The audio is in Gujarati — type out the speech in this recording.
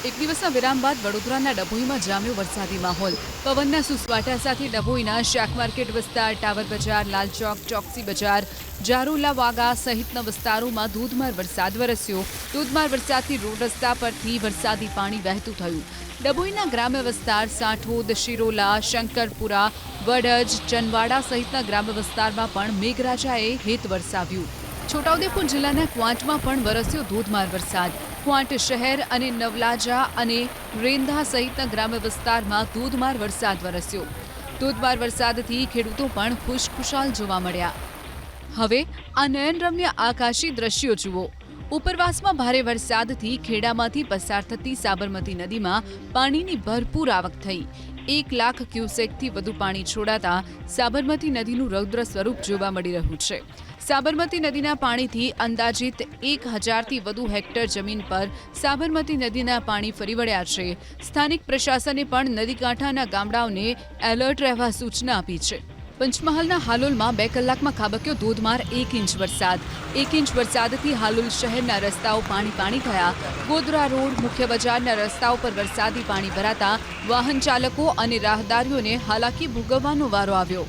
એક દિવસના વિરામ બાદ વડોદરાના ડભોઈમાં જામ્યો વરસાદી માહોલ। પવનના સુસવાટા સાથે ડભોઈના શાક માર્કેટ વિસ્તાર, ટાવર બજાર, લાલ ચોક, ચોકસી બજાર, જારોલા વાગા સહિતના વિસ્તારોમાં ધોધમાર વરસાદ વરસ્યો। ધોધમાર વરસાદથી રોડ રસ્તા પરથી વરસાદી પાણી વહેતું થયું। ડભોઈના ગ્રામ્ય વિસ્તાર સાંઠોદ, શિરોલા, શંકરપુરા, વડજ, ચનવાડા સહિતના ગ્રામ્ય વિસ્તારમાં પણ મેઘરાજાએ હેત વરસાવ્યું। છોટાઉદેપુર જિલ્લાના ક્વાંટમાં પણ વરસ્યો ધોધમાર વરસાદ। ક્વાંટ શહેર અને નવલાજા અને રેંધા સહિતના ગ્રામ્ય વિસ્તારમાં ધોધમાર વરસાદ વરસ્યો। ધોધમાર વરસાદથી ખેડૂતો પણ ખુશખુશાલ જોવા મળ્યા। હવે આ નયનરમ્ય આકાશી દ્રશ્યો જુઓ। ઉપરવાસમાં ભારે વરસાદથી ખેડામાંથી પસાર થતી સાબરમતી નદીમાં પાણીની ભરપૂર આવક થઈ। 1 લાખ ક્યુસેકથી વધુ પાણી છોડાતા સાબરમતી નદીનું રૌદ્ર સ્વરૂપ જોવા મળી રહ્યું છે। સાબરમતી નદીના પાણીથી અંદાજિત 1000થી વધુ હેક્ટર જમીન પર સાબરમતી નદીના પાણી ફરી વળ્યા છે। સ્થાનિક પ્રશાસને પણ નદીકાંઠાના ગામડાઓને એલર્ટ રહેવા સૂચના આપી છે। પંચમહાલના હાલોલમાં 2 કલાકમાં ખાબક્યો ધોધમાર 1 ઇંચ વરસાદ। 1 ઇંચ વરસાદથી હાલોલ શહેરના રસ્તાઓ પાણી થયા। ગોધરા રોડ, મુખ્ય બજારના રસ્તાઓ પર વરસાદી પાણી ભરાતા વાહન ચાલકો અને રાહદારીઓને હાલાકી ભોગવવાનો વારો આવ્યો।